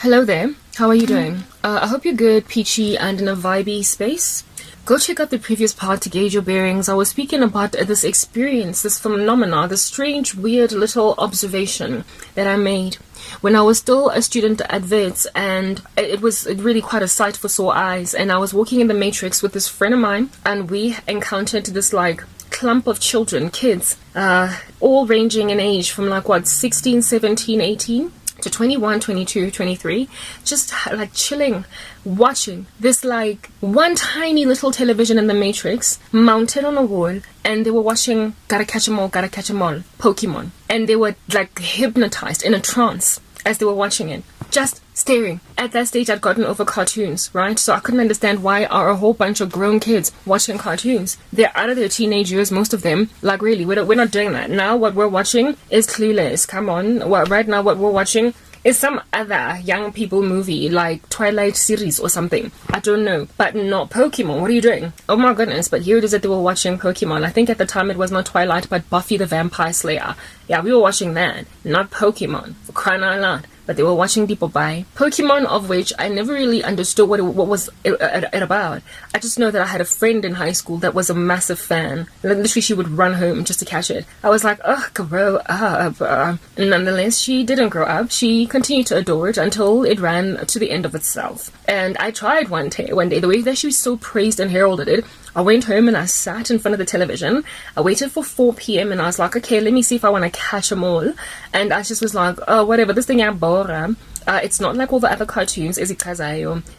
Hello there, how are you doing? I hope you're good, peachy, and in a vibey space. Go check out the previous part to gauge your bearings. I was speaking about this experience, this phenomena, this strange, weird little observation that I made when I was still a student at Wits, and it was really quite a sight for sore eyes. And I was walking in the Matrix with this friend of mine, and we encountered this clump of children, kids, all ranging in age from 16, 17, 18 to 21, 22, 23, just chilling, watching this one tiny little television in the Matrix mounted on a wall, and they were watching Gotta Catch 'em All, Gotta Catch 'em All, Pokemon, and they were hypnotized in a trance as they were watching it, just staring. At that stage, I'd gotten over cartoons, right? So I couldn't understand why are a whole bunch of grown kids watching cartoons. They're out of their teenage years, most of them. Really, we're not doing that. Now what we're watching is Clueless. Come on. Right now what we're watching is some other young people movie, like Twilight series or something. I don't know. But not Pokemon. What are you doing? Oh my goodness. But here it is that they were watching Pokemon. I think at the time it was not Twilight, but Buffy the Vampire Slayer. Yeah, we were watching that. Not Pokemon. For crying out loud. But they were watching people buy Pokemon, of which I never really understood what was it about. I just know that I had a friend in high school that was a massive fan. Literally, she would run home just to catch it. I was like, ugh, grow up. Nonetheless, she didn't grow up. She continued to adore it until it ran to the end of itself. And I tried one day, the way that she was so praised and heralded it, I went home and I sat in front of the television. I waited for 4 p.m. and I was like, okay, let me see if I want to catch them all. And I just was like, oh, whatever, this thing bora. It's not like all the other cartoons,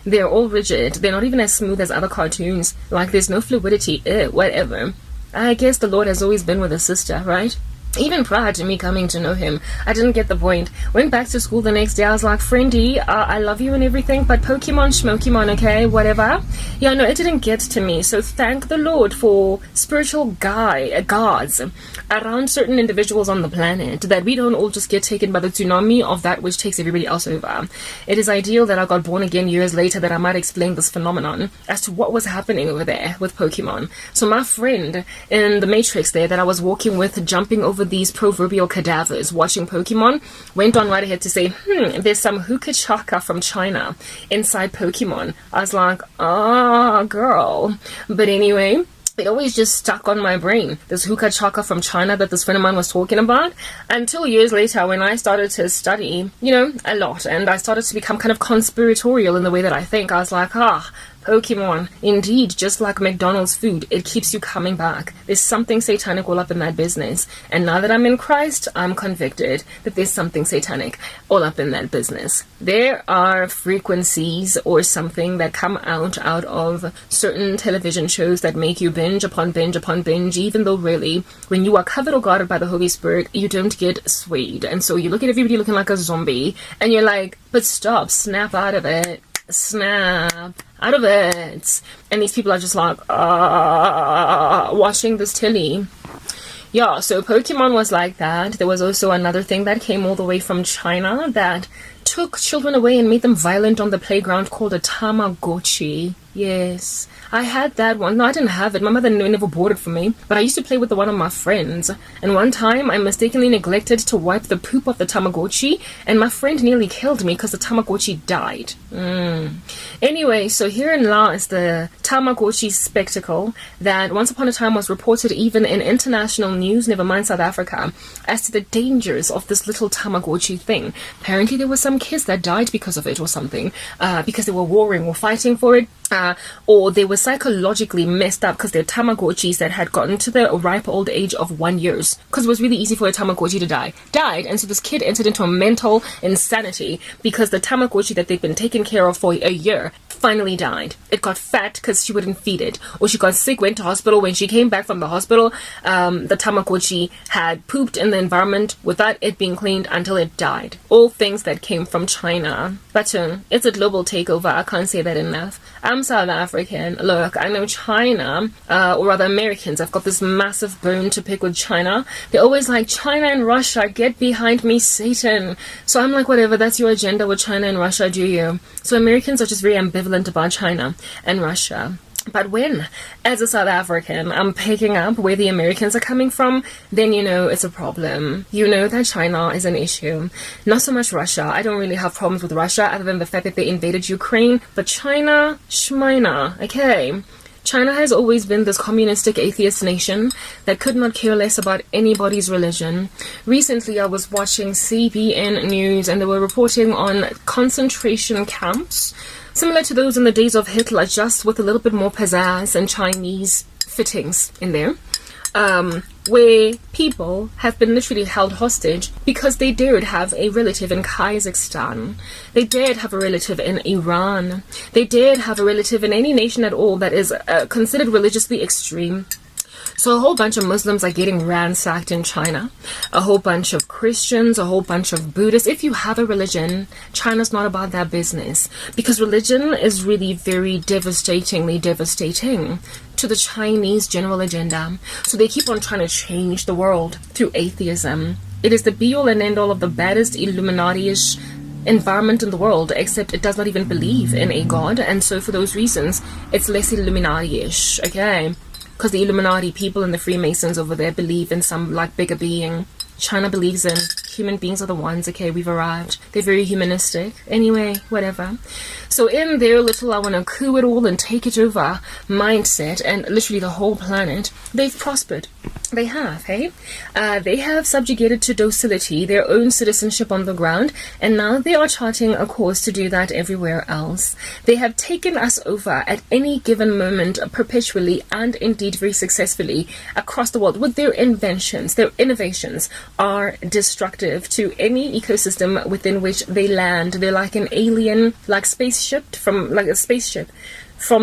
they're all rigid. They're not even as smooth as other cartoons. There's no fluidity, whatever. I guess the Lord has always been with a sister, right? Even prior to me coming to know him, I didn't get the point. Went back to school the next day. I was like, friendy, I love you and everything, but Pokemon, Schmokemon, okay, whatever. Yeah, no, it didn't get to me. So thank the Lord for spiritual guards around certain individuals on the planet, that we don't all just get taken by the tsunami of that which takes everybody else over. It is ideal that I got born again years later, that I might explain this phenomenon as to what was happening over there with Pokemon. So my friend in the Matrix there that I was walking with, jumping over these proverbial cadavers watching Pokemon, went on right ahead to say, there's some hookah chaka from China inside Pokemon. I was like, oh girl. But anyway, it always just stuck on my brain, this hookah chaka from China that this friend of mine was talking about, until years later when I started to study, a lot, and I started to become kind of conspiratorial in the way that I think. I was like, Pokemon, indeed, just like McDonald's food, it keeps you coming back. There's something satanic all up in that business. And now that I'm in Christ, I'm convicted that there's something satanic all up in that business. There are frequencies or something that come out of certain television shows that make you binge upon binge upon binge, even though really, when you are covered or guarded by the Holy Spirit, you don't get swayed. And so you look at everybody looking like a zombie, and you're like, but stop, snap out of it. Snap out of it. And these people are just like watching this telly. Yeah, so Pokemon was like that. There was also another thing that came all the way from China that took children away and made them violent on the playground, called a Tamagotchi. Yes, I had that one. No, I didn't have it. My mother never bought it for me. But I used to play with one of my friends. And one time, I mistakenly neglected to wipe the poop off the Tamagotchi. And my friend nearly killed me because the Tamagotchi died. Anyway, so herein lies the Tamagotchi spectacle that once upon a time was reported even in international news, never mind South Africa, as to the dangers of this little Tamagotchi thing. Apparently, there were some kids that died because of it or something. Because they were warring or fighting for it. Or they were psychologically messed up because they're Tamagotchis that had gotten to the ripe old age of 1 year. Because it was really easy for a Tamagotchi to died, and so this kid entered into a mental insanity because the Tamagotchi that they'd been taking care of for a year finally died. It got fat because she wouldn't feed it, or she got sick, went to hospital. When she came back from the hospital, the Tamagotchi had pooped in the environment without it being cleaned until it died. All things that came from China. But it's a global takeover. I can't say that enough. I'm South African. Look, I know China, or rather Americans, I've got this massive bone to pick with China. They're always like, China and Russia, get behind me, Satan. So I'm like, whatever, that's your agenda with China and Russia, do you? So Americans are just very ambivalent about China and Russia. But when, as a South African, I'm picking up where the Americans are coming from, then you know it's a problem. You know that China is an issue. Not so much Russia. I don't really have problems with Russia other than the fact that they invaded Ukraine. But China, Shmina, okay? China has always been this communistic atheist nation that could not care less about anybody's religion. Recently, I was watching CBN News and they were reporting on concentration camps similar to those in the days of Hitler, just with a little bit more pizzazz and Chinese fittings in there, where people have been literally held hostage because they dared have a relative in Kazakhstan. They dared have a relative in Iran. They dared have a relative in any nation at all that is considered religiously extreme. So a whole bunch of Muslims are getting ransacked in China. A whole bunch of Christians, a whole bunch of Buddhists. If you have a religion, China's not about that business. Because religion is really very devastating to the Chinese general agenda. So they keep on trying to change the world through atheism. It is the be-all and end-all of the baddest Illuminati-ish environment in the world, except it does not even believe in a god. And so for those reasons, it's less Illuminati-ish, okay? Because the Illuminati people and the Freemasons over there believe in some like bigger being. China believes in human beings are the ones, okay, we've arrived. They're very humanistic. Anyway, whatever. So in their little I want to coup it all and take it over mindset and literally the whole planet, they've prospered. They have, hey? They have subjugated to docility their own citizenship on the ground, and now they are charting a course to do that everywhere else. They have taken us over at any given moment perpetually and indeed very successfully across the world with their inventions. Their innovations are destructive to any ecosystem within which they land. They're like an alien, like spaceship from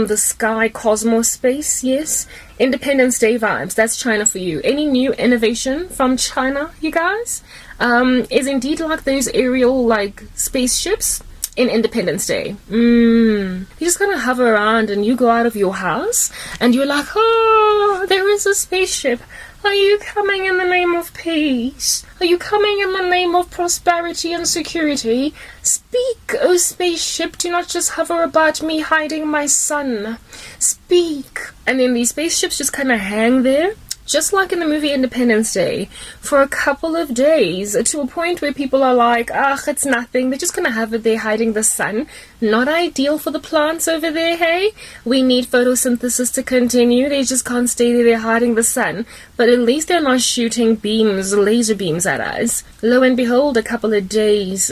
the sky, cosmos, space, yes. Independence Day vibes, that's China for you. Any new innovation from China, you guys, is indeed like those aerial, like, spaceships in Independence Day. You just kind of hover around and you go out of your house and you're like, oh, there is a spaceship. Are you coming in the name of peace? Are you coming in the name of prosperity and security? Speak, O spaceship, do not just hover about me hiding my sun. Speak. And then these spaceships just kind of hang there, just like in the movie Independence Day, for a couple of days, to a point where people are like, it's nothing. They're just going to have it there hiding the sun. Not ideal for the plants over there, hey? We need photosynthesis to continue. They just can't stay there hiding the sun. But at least they're not shooting beams, laser beams at us. Lo and behold, a couple of days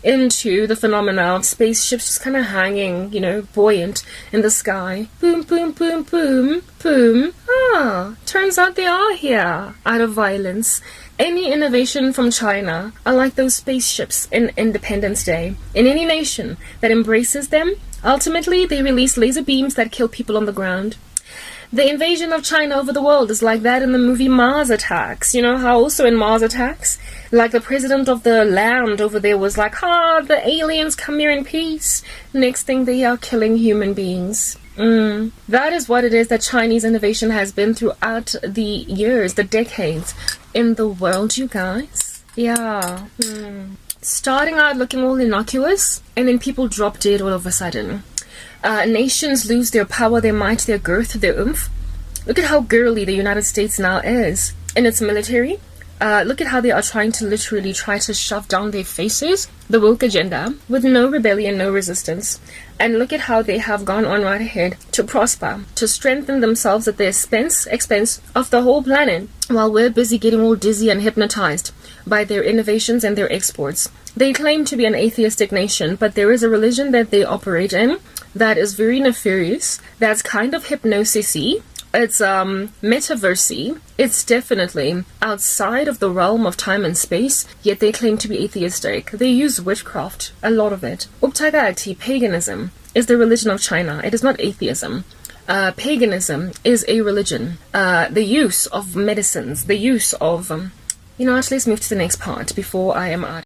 into the phenomena of spaceships just kind of hanging, buoyant in the sky. Boom, boom, boom, boom, boom. Turns out they are here out of violence. Any innovation from China are like those spaceships in Independence Day. In any nation that embraces them, ultimately they release laser beams that kill people on the ground. The invasion of China over the world is like that in the movie Mars Attacks. You know how also in Mars Attacks, like the president of the land over there was like, the aliens come here in peace. Next thing they are killing human beings. That is what it is that Chinese innovation has been throughout the years, the decades in the world, you guys. Yeah. Starting out looking all innocuous, and then people drop dead all of a sudden. Nations lose their power, their might, their girth, their oomph. Look at how girly the United States now is in its military. Look at how they are trying to shove down their faces the woke agenda with no rebellion, no resistance. And look at how they have gone on right ahead to prosper, to strengthen themselves at the expense of the whole planet, while we're busy getting all dizzy and hypnotized by their innovations and their exports. They claim to be an atheistic nation, but there is a religion that they operate in that is very nefarious, that's kind of hypnosis-y. It's metaversy. It's definitely outside of the realm of time and space, yet they claim to be atheistic. They use witchcraft, a lot of it. Uptagati, paganism, is the religion of China. It is not atheism. Paganism is a religion. The use of medicines, the use of... let's move to the next part before I am out.